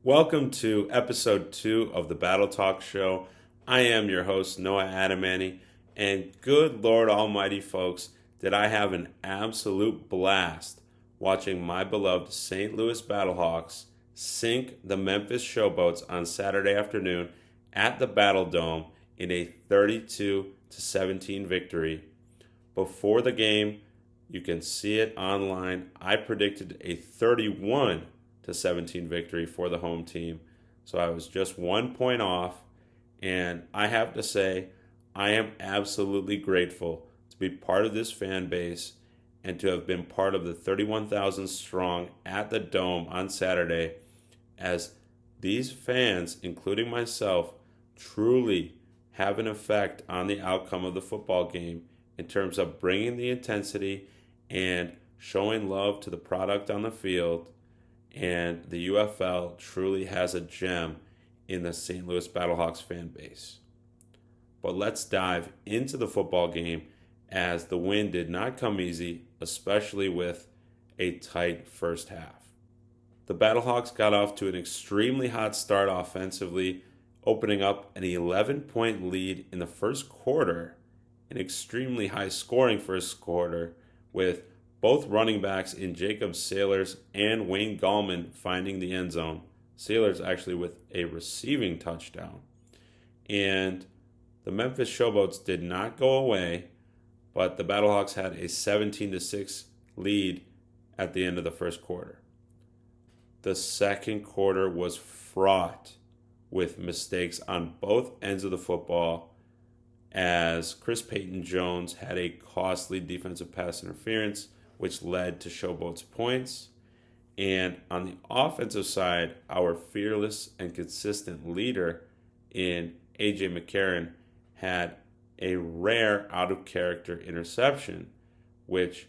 Welcome to episode 2 of the BattleTalk show. I am your host, Noah Adamani, and good Lord Almighty, folks, did I have an absolute blast watching my beloved St. Louis Battlehawks sink the Memphis Showboats on Saturday afternoon at the Battle Dome in a 32-17 victory. Before the game, you can see it online, I predicted a 31-17 victory for the home team. So I was just 1 point off, and I have to say, I am absolutely grateful to be part of this fan base and to have been part of the 31,000 strong at the Dome on Saturday, as these fans, including myself, truly have an effect on the outcome of the football game in terms of bringing the intensity and showing love to the product on the field. And the UFL truly has a gem in the St. Louis Battlehawks fan base. But let's dive into the football game, as the win did not come easy, especially with a tight first half. The Battlehawks got off to an extremely hot start offensively, opening up an 11-point lead in the first quarter, an extremely high scoring first quarter, with both running backs in Jacob Sailors and Wayne Gallman finding the end zone. Sailors actually with a receiving touchdown. And the Memphis Showboats did not go away, but the Battlehawks had a 17-6 lead at the end of the first quarter. The second quarter was fraught with mistakes on both ends of the football, as Chris Payton-Jones had a costly defensive pass interference, which led to Showboats points. And on the offensive side, our fearless and consistent leader in A.J. McCarron had a rare out-of-character interception, which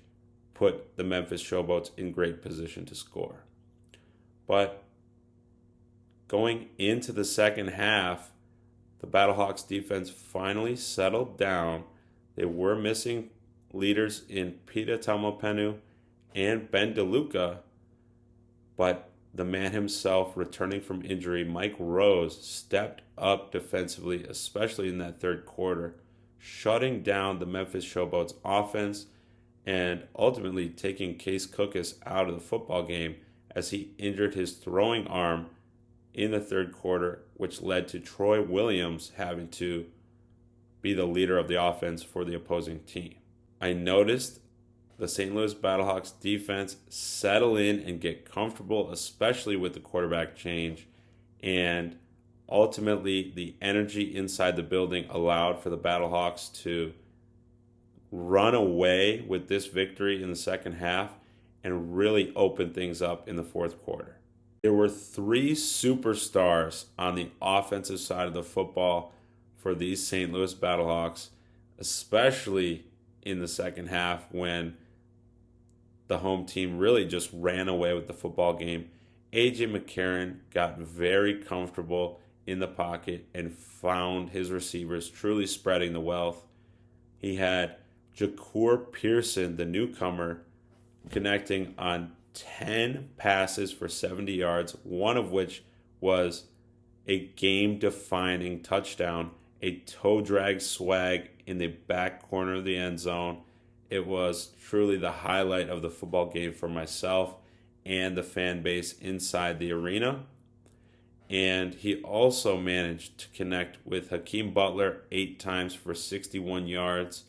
put the Memphis Showboats in great position to score. But going into the second half, the Battlehawks defense finally settled down. They were missing leaders in Pita Tamopenu and Ben DeLuca, but the man himself, returning from injury, Mike Rose, stepped up defensively, especially in that third quarter, shutting down the Memphis Showboats offense and ultimately taking Case Cookus out of the football game as he injured his throwing arm in the third quarter, which led to Troy Williams having to be the leader of the offense for the opposing team. I noticed the St. Louis Battlehawks defense settle in and get comfortable, especially with the quarterback change. And ultimately, the energy inside the building allowed for the Battlehawks to run away with this victory in the second half and really open things up in the fourth quarter. There were 3 superstars on the offensive side of the football for these St. Louis Battlehawks, especially in the second half when the home team really just ran away with the football game. A.J. McCarron got very comfortable in the pocket and found his receivers, truly spreading the wealth. He had Jacour Pearson, the newcomer, connecting on 10 passes for 70 yards, one of which was a game-defining touchdown, a toe drag swag in the back corner of the end zone. It was truly the highlight of the football game for myself and the fan base inside the arena. And he also managed to connect with Hakeem Butler 8 times for 61 yards.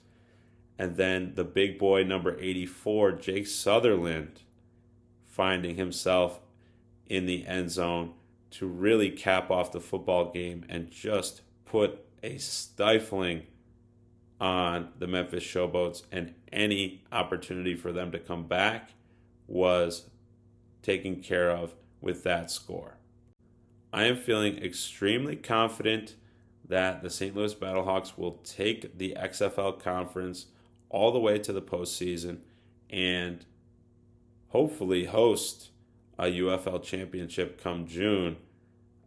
And then the big boy, number 84, Jake Sutherland, finding himself in the end zone to really cap off the football game and just put a stifling on the Memphis Showboats, and any opportunity for them to come back was taken care of with that score. I am feeling extremely confident that the St. Louis Battlehawks will take the XFL conference all the way to the postseason and hopefully host a UFL championship come June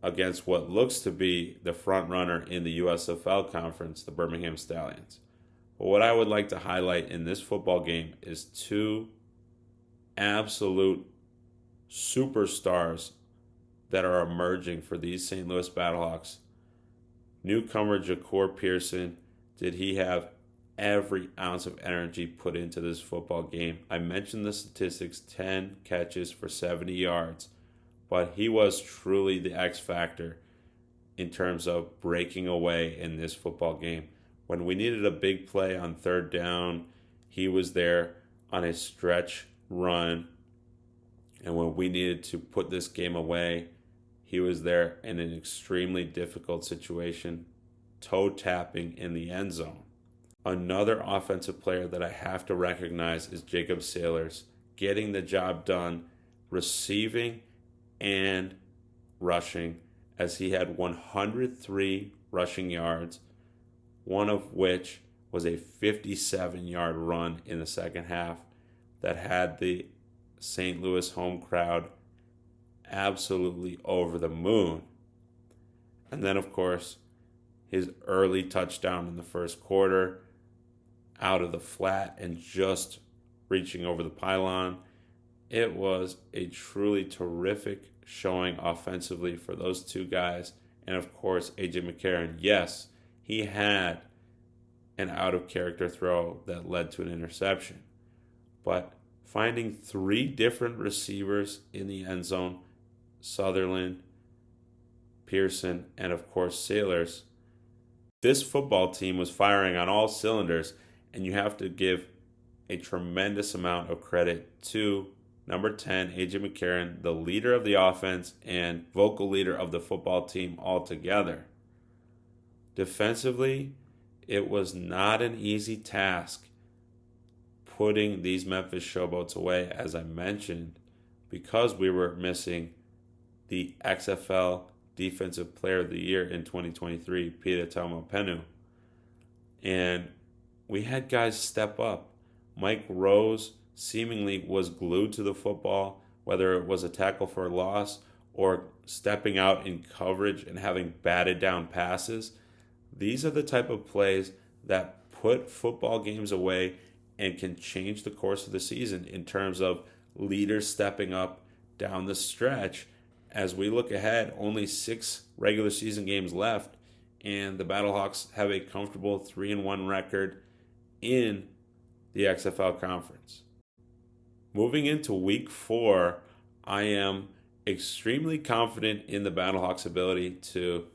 against what looks to be the front runner in the USFL conference, the Birmingham Stallions. But what I would like to highlight in this football game is 2 absolute superstars that are emerging for these St. Louis Battlehawks. Newcomer Jacour Pearson, did he have every ounce of energy put into this football game? I mentioned the statistics, 10 catches for 70 yards, but he was truly the X factor in terms of breaking away in this football game. When we needed a big play on third down, he was there on a stretch run. And when we needed to put this game away, he was there in an extremely difficult situation, toe tapping in the end zone. Another offensive player that I have to recognize is Jacob Sailors, getting the job done, receiving and rushing, as he had 103 rushing yards, one of which was a 57-yard run in the second half that had the St. Louis home crowd absolutely over the moon. And then, of course, his early touchdown in the first quarter out of the flat and just reaching over the pylon. It was a truly terrific showing offensively for those two guys. And, of course, A.J. McCarron. Yes, he had an out-of-character throw that led to an interception. But finding three different receivers in the end zone, Sutherland, Pearson, and of course Sailors. This football team was firing on all cylinders, and you have to give a tremendous amount of credit to number 10, A.J. McCarron, the leader of the offense and vocal leader of the football team altogether. Defensively, it was not an easy task putting these Memphis Showboats away, as I mentioned, because we were missing the XFL Defensive Player of the Year in 2023, Peter Penu. And we had guys step up. Mike Rose seemingly was glued to the football, whether it was a tackle for a loss or stepping out in coverage and having batted down passes. These are the type of plays that put football games away and can change the course of the season in terms of leaders stepping up down the stretch. As we look ahead, only 6 regular season games left, and the Battlehawks have a comfortable 3-1 record in the XFL Conference. Moving into Week 4, I am extremely confident in the Battlehawks' ability to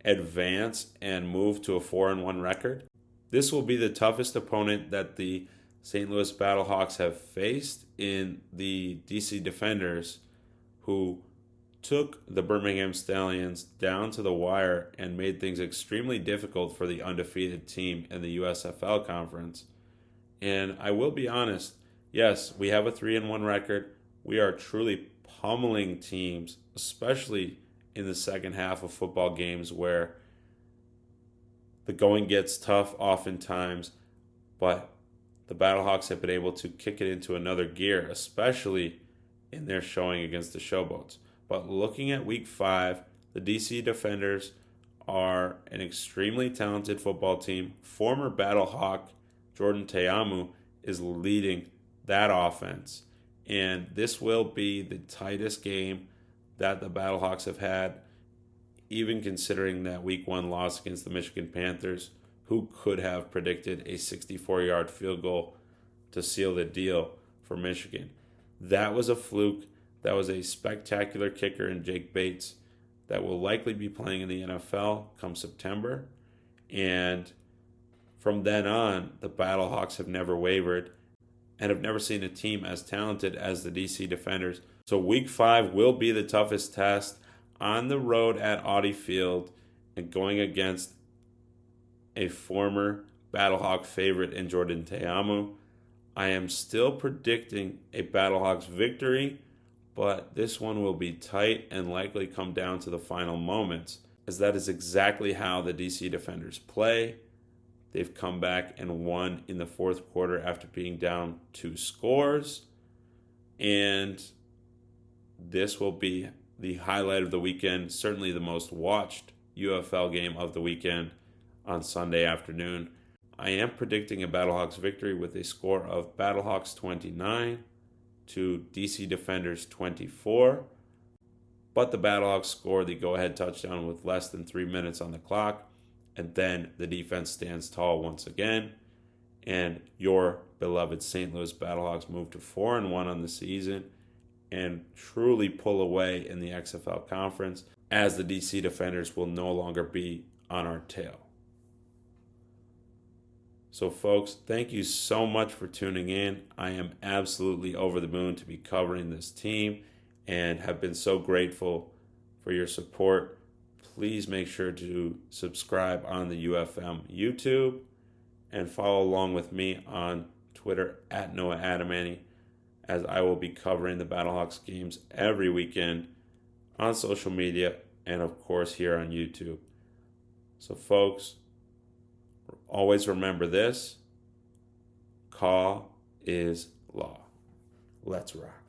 advance and move to a 4-1 record. This will be the toughest opponent that the St. Louis Battlehawks have faced in the DC Defenders, who took the Birmingham Stallions down to the wire and made things extremely difficult for the undefeated team in the USFL Conference. And I will be honest, yes, we have a 3-1 record. We are truly pummeling teams, especially in the second half of football games where the going gets tough oftentimes, but the Battlehawks have been able to kick it into another gear, especially in their showing against the Showboats. But looking at Week 5, the DC Defenders are an extremely talented football team. Former Battlehawk Jordan Teamu is leading that offense. And this will be the tightest game that the Battlehawks have had, even considering that Week 1 loss against the Michigan Panthers, who could have predicted a 64-yard field goal to seal the deal for Michigan. That was a fluke. That was a spectacular kicker in Jake Bates that will likely be playing in the NFL come September. And from then on, the Battlehawks have never wavered and have never seen a team as talented as the DC Defenders. So Week 5 will be the toughest test on the road at Audi Field and going against a former Battlehawk favorite in Jordan Teamu. I am still predicting a Battlehawks victory, but this one will be tight and likely come down to the final moments, as that is exactly how the DC Defenders play. They've come back and won in the fourth quarter after being down 2 scores, and this will be the highlight of the weekend, certainly the most watched UFL game of the weekend on Sunday afternoon. I am predicting a Battlehawks victory with a score of Battlehawks 29 to DC Defenders 24. but the Battlehawks score the go-ahead touchdown with less than 3 minutes on the clock, and then the defense stands tall once again, and your beloved St. Louis Battlehawks move to 4-1 on the season and truly pull away in the XFL conference, as the DC Defenders will no longer be on our tail. So folks, thank you so much for tuning in. I am absolutely over the moon to be covering this team and have been so grateful for your support. Please make sure to subscribe on the UFM YouTube and follow along with me on Twitter at Noah Adamany, as I will be covering the Battlehawks games every weekend on social media and of course here on YouTube. So folks, always remember this: call is law. Let's rock.